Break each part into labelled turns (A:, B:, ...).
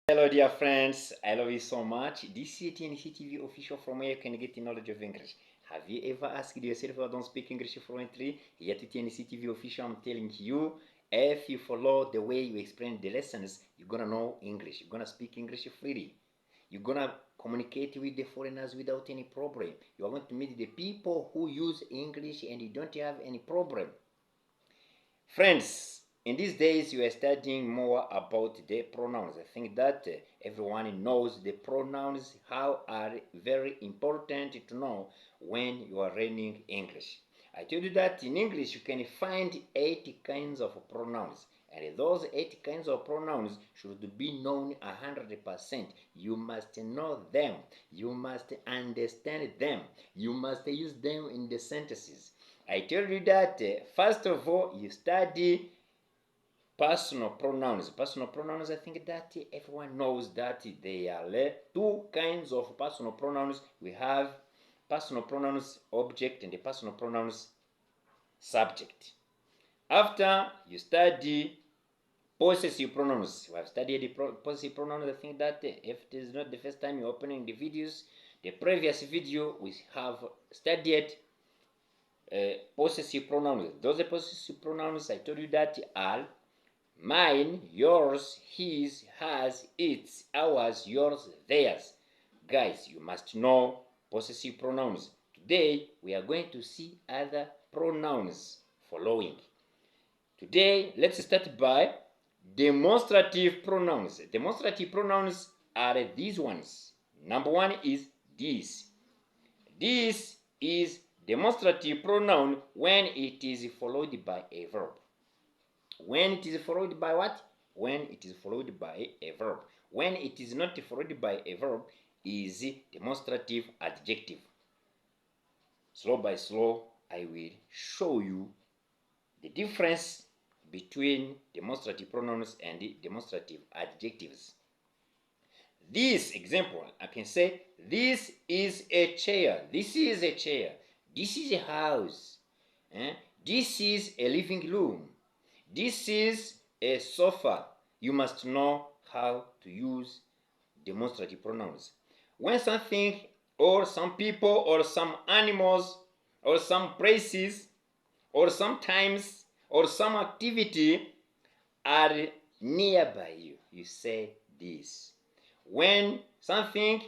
A: Hello, dear friends. I love you so much. This is TNC TV official from where you can get the knowledge of English. Have you ever asked yourself, I don't speak English fluently? Here to TNC TV official, I'm telling you, if you follow the way you explain the lessons, you're gonna know English. You're gonna speak English freely. You're gonna communicate with the foreigners without any problem. You are going to meet the people who use English and you don't have any problem. Friends, in these days you are studying more about the pronouns. I think that everyone knows the pronouns, how are very important to know when you are learning English. I told you that in English you can find 8 kinds of pronouns, and those 8 kinds of pronouns should be known 100%. You must know them, you must understand them, you must use them in the sentences. I tell you that first of all you study personal pronouns. Personal pronouns, I think that everyone knows that there are 2 kinds of personal pronouns. We have personal pronouns object and the personal pronouns subject. After you study possessive pronouns, we have studied possessive pronouns. I think that if it is not the first time you're opening the videos, the previous video we have studied possessive pronouns. Those possessive pronouns, I told you that are mine, yours, his, hers, its, ours, yours, theirs. Guys, you must know possessive pronouns. Today, we are going to see other pronouns following. Today, let's start by demonstrative pronouns. Demonstrative pronouns are these ones. Number 1 is this. This is demonstrative pronoun when it is followed by a verb. When it is followed by what? When it is followed by a verb. When it is not followed by a verb, is demonstrative adjective. Slow by slow, I will show you the difference between demonstrative pronouns and demonstrative adjectives. This example, I can say, this is a chair. This is a chair. This is a house. This is a living room. This is a sofa. You must know how to use demonstrative pronouns. When something or some people or some animals or some places or sometimes or some activity are nearby you, you say this. When something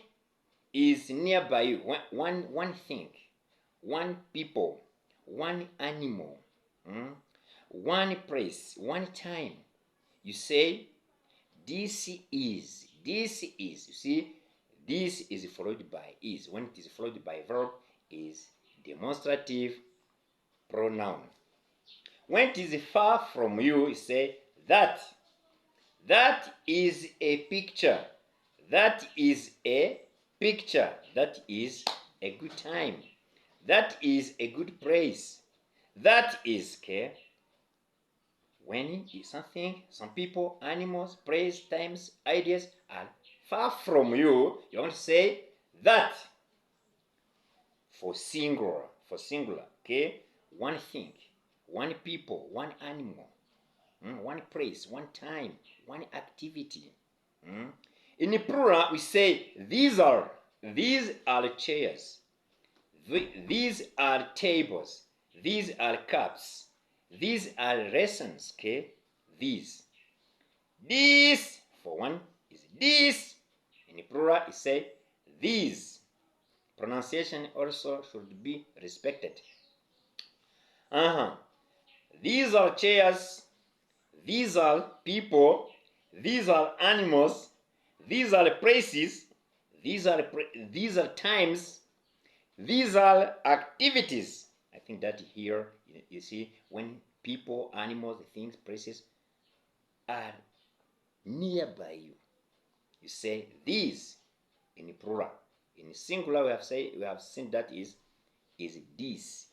A: is nearby you, one thing, one people, one animal, one place, one time, you say this is. You see, this is followed by is. When it is followed by verb, is demonstrative pronoun. When it is far from you, you say that. That is a picture. That is a picture. That is a good time. That is a good place. That is okay. When something, some people, animals, place, times, ideas are far from you, you want to say that. For singular, okay? One thing, one people, one animal, one place, one time, one activity. In the plural, we say these are chairs, these are tables, these are cups, these are lessons, okay? These. This, for one, is this. In the plural, we say these. Pronunciation also should be respected. These are chairs, these are people, these are animals, these are places, these are times, these are activities. I think that here you see when people, animals, things, places are nearby you, you say these in plural. In singular, we have seen that is this,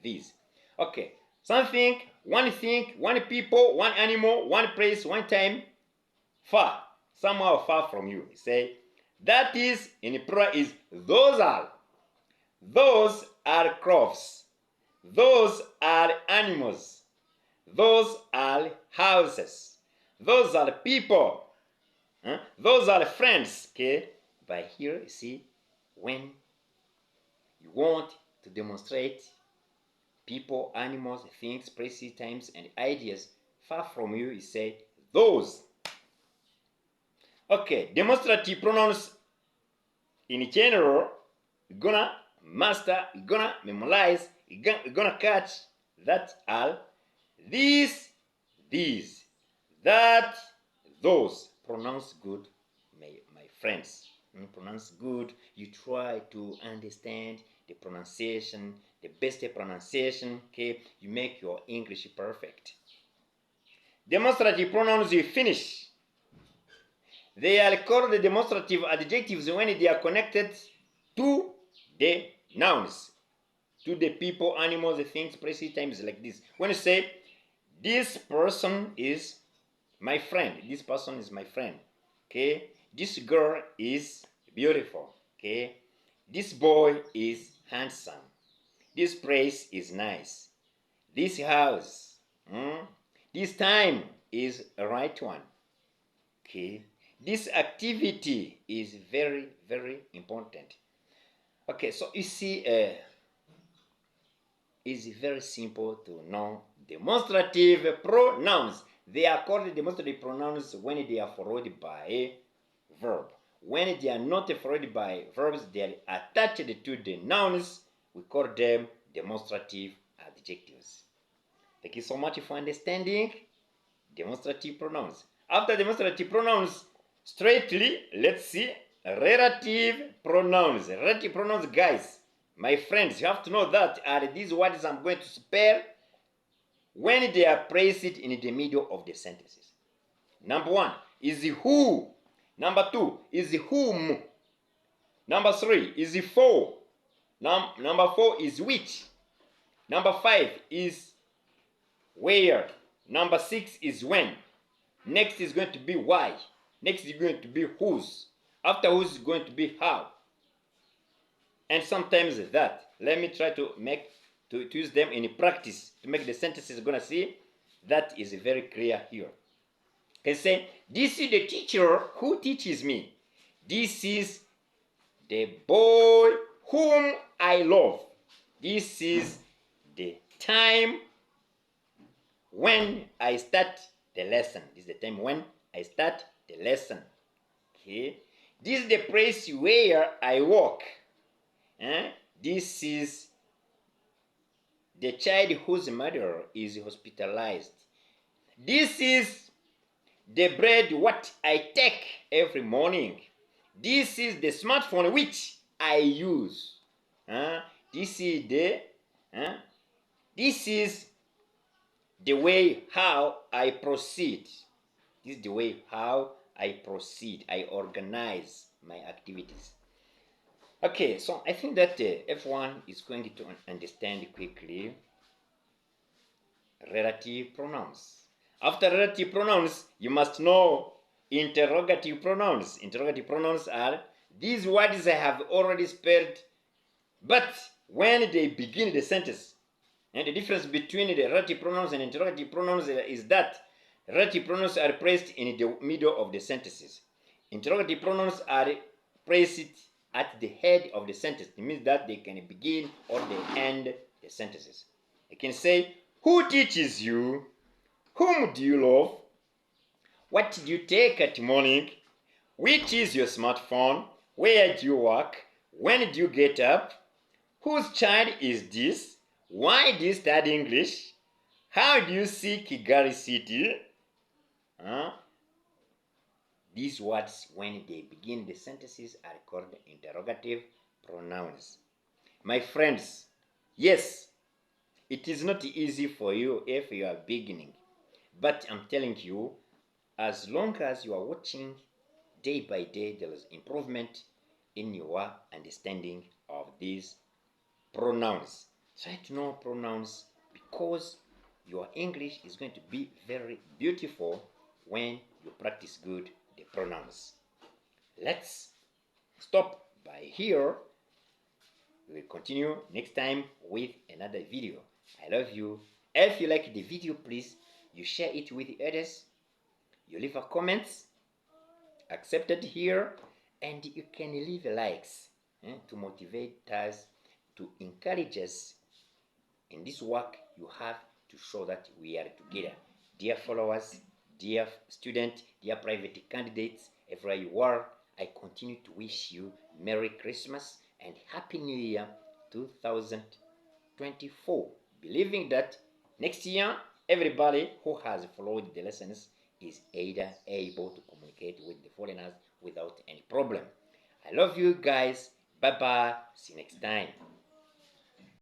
A: this. Okay, something, one thing, one people, one animal, one place, one time, far, somehow far from you. You say that is in plural is those are. Those are crops. Those are animals. Those are houses. Those are people. Those are the friends, okay? But here, you see, when you want to demonstrate people, animals, things, places, times, and ideas far from you, you say those. Okay, demonstrative pronouns in general, you're gonna master, you're gonna memorize, you're gonna catch that are these, that, those. Pronounce good, my friends. Pronounce good. You try to understand the pronunciation, the best pronunciation, okay? You make your English perfect. Demonstrative pronouns you finish. They are called the demonstrative adjectives when they are connected to the nouns, to the people, animals, things, places, times, like this. When you say, this person is my friend, this person is my friend, okay? This girl is beautiful, okay? This boy is handsome. This place is nice. This house, this time is a right one, okay? This activity is very, very important. Okay, so you see, it's very simple to know demonstrative pronouns. They are called demonstrative pronouns when they are followed by a verb. When they are not followed by verbs, they are attached to the nouns. We call them demonstrative adjectives. Thank you so much for understanding demonstrative pronouns. After demonstrative pronouns, straightly, let's see relative pronouns. Relative pronouns, guys, my friends, you have to know that are these words I'm going to spell when they are placed in the middle of the sentences. Number one is who. Number two is whom. Number three is for. Number four is which. Number five is where. Number six is when. Next is going to be why. Next is going to be whose. After whose is going to be how. And sometimes that. Let me try to use them in practice to make the sentences you're gonna see. That is very clear here. Can say, this is the teacher who teaches me. This is the boy whom I love. This is the time when I start the lesson. This is the time when I start the lesson. Okay. This is the place where I work. This is the child whose mother is hospitalized. This is the bread what I take every morning. This is the smartphone which I use. This is the way how I proceed. This is the way how I proceed. I organize my activities. Okay, so I think that everyone is going to understand quickly relative pronouns. After relative pronouns, you must know interrogative pronouns. Interrogative pronouns are these words I have already spelled, but when they begin the sentence. And the difference between the relative pronouns and interrogative pronouns is that relative pronouns are placed in the middle of the sentences. Interrogative pronouns are placed at the head of the sentence. It means that they can begin or they end the sentences. I can say, who teaches you? Whom do you love? What do you take at morning? Which is your smartphone? Where do you work? When do you get up? Whose child is this? Why do you study English? How do you see Kigali City? These words, when they begin the sentences, are called interrogative pronouns. My friends, yes, it is not easy for you if you are beginning. But I'm telling you, as long as you are watching day by day, there is improvement in your understanding of these pronouns. Try to know pronouns because your English is going to be very beautiful when you practice good the pronouns. Let's stop by here. We will continue next time with another video. I love you. If you like the video, please you share it with others. You leave a comment. accepted here, and you can leave likes to motivate us, to encourage us in this work. You have to show that we are together. Dear followers, dear student, dear private candidates, everywhere you are, I continue to wish you Merry Christmas and Happy New Year 2024, believing that next year everybody who has followed the lessons is either able to communicate with the foreigners without any problem. I love you guys. Bye bye. See you next time.